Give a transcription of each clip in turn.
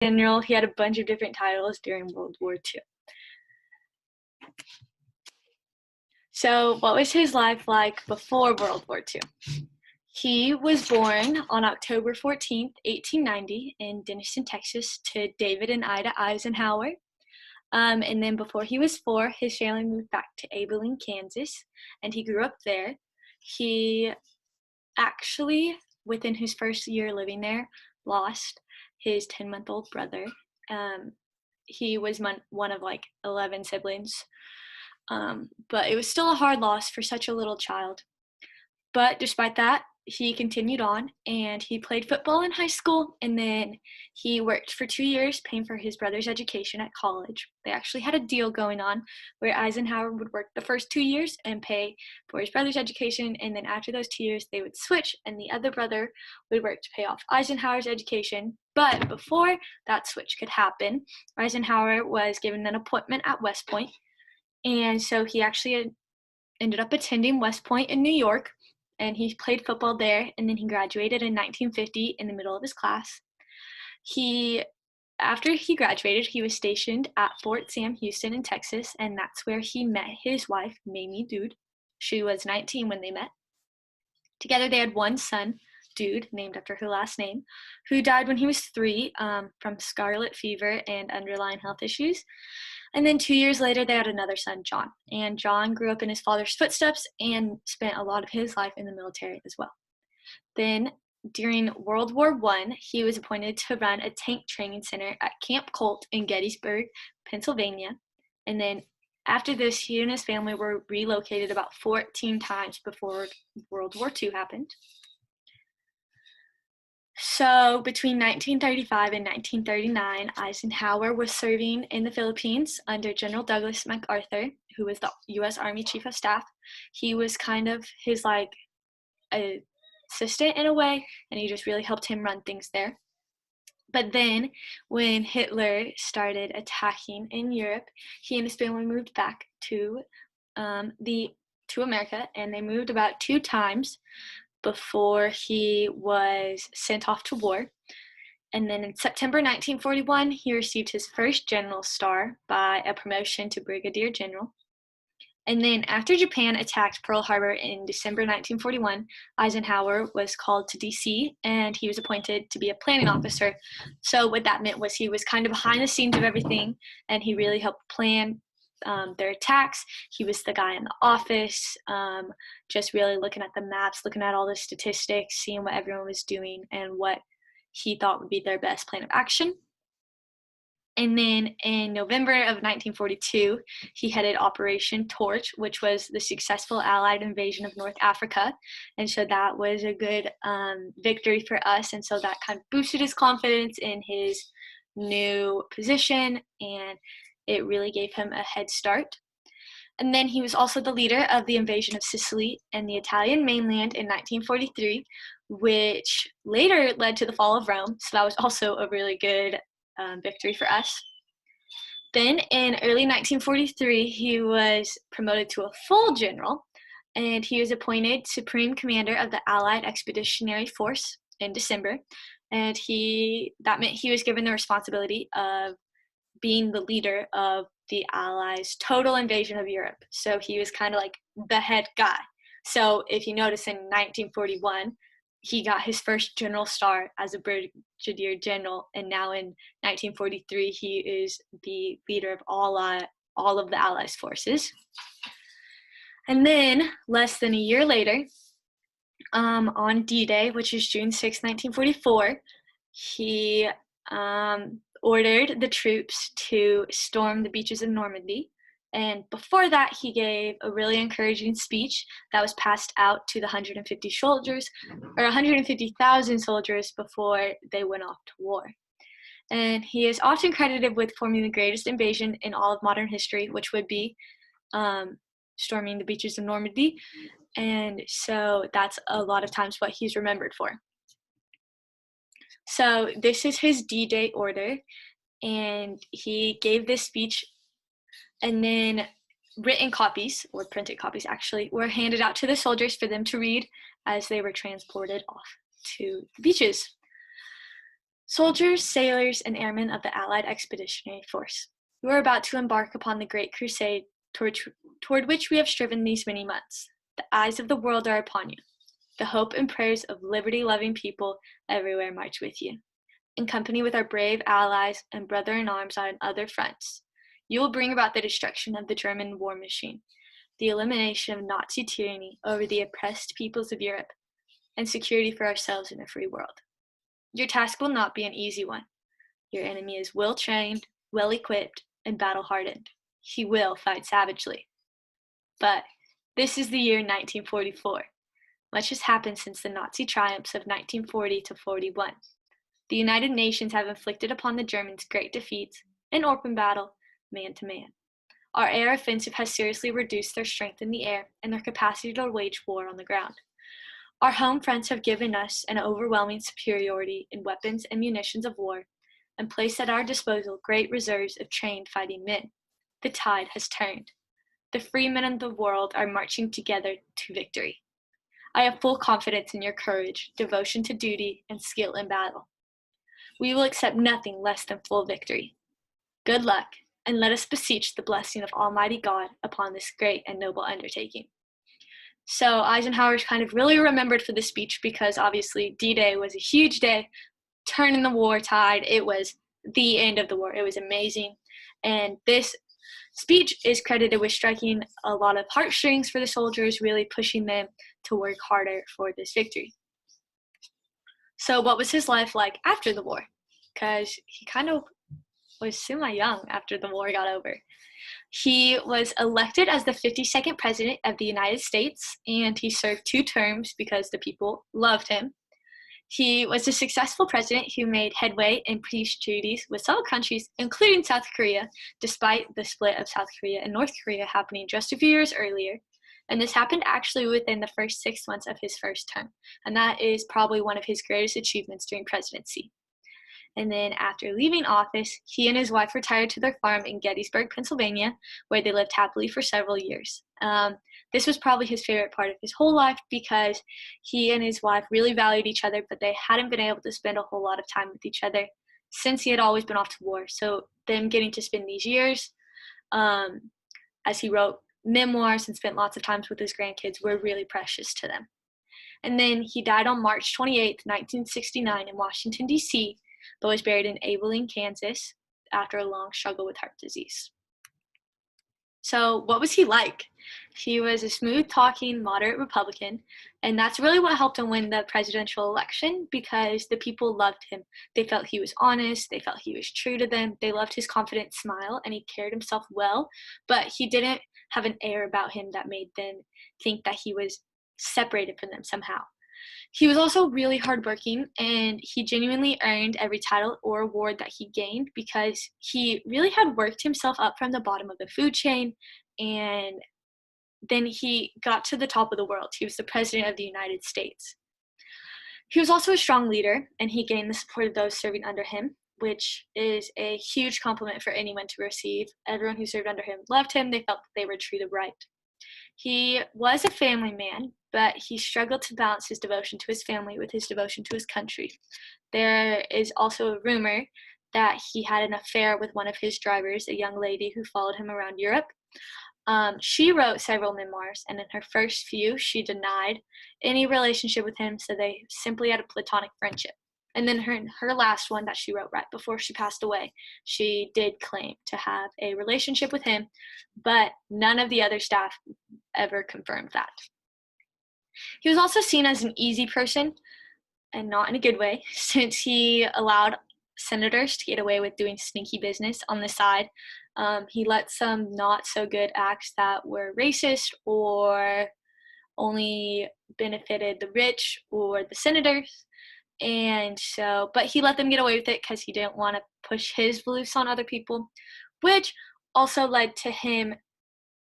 general. He had a bunch of different titles during World War II. So what was his life like before World War II? He was born on October 14th, 1890 in Denison, Texas to David and Ida Eisenhower. And then before he was 4, his family moved back to Abilene, Kansas, and he grew up there. He actually, within his first year living there, lost his 10-month-old brother. He was one of like 11 siblings, but it was still a hard loss for such a little child. But despite that, he continued on, and he played football in high school, and then he worked for 2 years paying for his brother's education at college. They actually had a deal going on where Eisenhower would work the first 2 years and pay for his brother's education, and then after those 2 years, they would switch, and the other brother would work to pay off Eisenhower's education. But before that switch could happen, Eisenhower was given an appointment at West Point, and so he actually ended up attending West Point in New York, and he played football there, and then he graduated in 1950 in the middle of his class. After he graduated, he was stationed at Fort Sam Houston in Texas, and that's where he met his wife, Mamie Dude. She was 19 when they met. Together they had one son, Dude, named after her last name, who died when he was 3 from scarlet fever and underlying health issues. And then 2 years later, they had another son, John. And John grew up in his father's footsteps and spent a lot of his life in the military as well. Then, during World War I, he was appointed to run a tank training center at Camp Colt in Gettysburg, Pennsylvania. And then after this, he and his family were relocated about 14 times before World War II happened. So between 1935 and 1939, Eisenhower was serving in the Philippines under General Douglas MacArthur, who was the U.S. Army Chief of Staff. He was kind of his assistant in a way, and he just really helped him run things there. But then when Hitler started attacking in Europe, he and his family moved back to America, and they moved about 2 times before he was sent off to war. And then in September 1941, he received his first general star by a promotion to brigadier general. And then after Japan attacked Pearl Harbor in December 1941, Eisenhower was called to D.C., and he was appointed to be a planning officer. So what that meant was he was kind of behind the scenes of everything, and he really helped plan their attacks. He was the guy in the office, just really looking at the maps, looking at all the statistics, seeing what everyone was doing and what he thought would be their best plan of action. And then in November of 1942, he headed Operation Torch, which was the successful Allied invasion of North Africa. And so that was a good victory for us. And so that kind of boosted his confidence in his new position, and it really gave him a head start. And then he was also the leader of the invasion of Sicily and the Italian mainland in 1943, which later led to the fall of Rome. So that was also a really good victory for us. Then in early 1943, he was promoted to a full general, and he was appointed Supreme Commander of the Allied Expeditionary Force in December. And that meant he was given the responsibility of being the leader of the Allies' total invasion of Europe. So he was kind of like the head guy. So if you notice, in 1941, he got his first general star as a brigadier general, and now in 1943, he is the leader of all of the Allies' forces. And then, less than a year later, on D-Day, which is June 6, 1944, he ordered the troops to storm the beaches of Normandy. And before that, he gave a really encouraging speech that was passed out to the 150,000 soldiers before they went off to war. And he is often credited with forming the greatest invasion in all of modern history, which would be storming the beaches of Normandy. And so that's a lot of times what he's remembered for. So this is his D-Day order, and he gave this speech, and then written copies, or printed copies actually, were handed out to the soldiers for them to read as they were transported off to the beaches. Soldiers, sailors, and airmen of the Allied Expeditionary Force, you are about to embark upon the great crusade toward which we have striven these many months. The eyes of the world are upon you. The hope and prayers of liberty-loving people everywhere march with you. In company with our brave allies and brother-in-arms on other fronts, you will bring about the destruction of the German war machine, the elimination of Nazi tyranny over the oppressed peoples of Europe, and security for ourselves in a free world. Your task will not be an easy one. Your enemy is well-trained, well-equipped, and battle-hardened. He will fight savagely. But this is the year 1944. Much has happened since the Nazi triumphs of 1940 to 41. The United Nations have inflicted upon the Germans great defeats in open battle, man to man. Our air offensive has seriously reduced their strength in the air and their capacity to wage war on the ground. Our home fronts have given us an overwhelming superiority in weapons and munitions of war and placed at our disposal great reserves of trained fighting men. The tide has turned. The free men of the world are marching together to victory. I have full confidence in your courage, devotion to duty, and skill in battle. We will accept nothing less than full victory. Good luck, and let us beseech the blessing of Almighty God upon this great and noble undertaking. So Eisenhower is kind of really remembered for this speech because obviously D-Day was a huge day, turning the war tide. It was the end of the war. It was amazing. And this speech is credited with striking a lot of heartstrings for the soldiers, really pushing them to work harder for this victory. So what was his life like after the war? Because he kind of was semi-young after the war got over. He was elected as the 52nd president of the United States, and he served 2 terms because the people loved him. He was a successful president who made headway in peace treaties with several countries, including South Korea, despite the split of South Korea and North Korea happening just a few years earlier. And this happened actually within the first 6 months of his first term, and that is probably one of his greatest achievements during presidency. And then after leaving office, he and his wife retired to their farm in Gettysburg, Pennsylvania, where they lived happily for several years. This was probably his favorite part of his whole life because he and his wife really valued each other, but they hadn't been able to spend a whole lot of time with each other since he had always been off to war. So them getting to spend these years, as he wrote memoirs and spent lots of times with his grandkids, were really precious to them. And then he died on March 28, 1969 in Washington, D.C., but was buried in Abilene, Kansas, after a long struggle with heart disease. So what was he like? He was a smooth-talking, moderate Republican, and that's really what helped him win the presidential election because the people loved him. They felt he was honest, they felt he was true to them, they loved his confident smile, and he carried himself well, but he didn't have an air about him that made them think that he was separated from them somehow. He was also really hardworking, and he genuinely earned every title or award that he gained because he really had worked himself up from the bottom of the food chain, and then he got to the top of the world. He was the president of the United States. He was also a strong leader, and he gained the support of those serving under him, which is a huge compliment for anyone to receive. Everyone who served under him loved him. They felt that they were treated right. He was a family man, but he struggled to balance his devotion to his family with his devotion to his country. There is also a rumor that he had an affair with one of his drivers, a young lady who followed him around Europe. She wrote several memoirs, and in her first few, she denied any relationship with him, so they simply had a platonic friendship. And then her last one that she wrote right before she passed away, she did claim to have a relationship with him, but none of the other staff ever confirmed that. He was also seen as an easy person, and not in a good way, since he allowed senators to get away with doing sneaky business on the side. He let some not so good acts that were racist or only benefited the rich or the senators. But he let them get away with it because he didn't want to push his beliefs on other people, which also led to him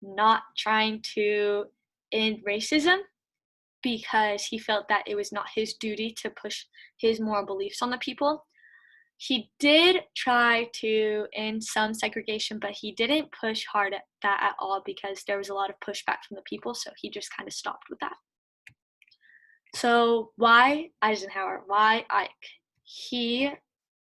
not trying to end racism because he felt that it was not his duty to push his moral beliefs on the people. He did try to end some segregation, but he didn't push hard at that at all because there was a lot of pushback from the people, so he just kind of stopped with that. So why Eisenhower? Why Ike? He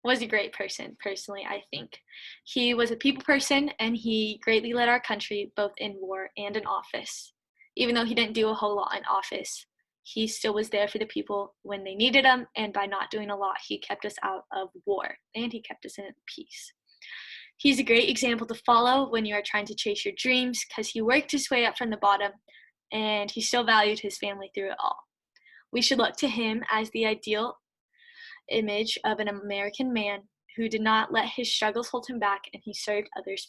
was a great person, personally, I think. He was a people person, and he greatly led our country both in war and in office. Even though he didn't do a whole lot in office, he still was there for the people when they needed him, and by not doing a lot, he kept us out of war, and he kept us in peace. He's a great example to follow when you are trying to chase your dreams, because he worked his way up from the bottom, and he still valued his family through it all. We should look to him as the ideal image of an American man who did not let his struggles hold him back, and he served others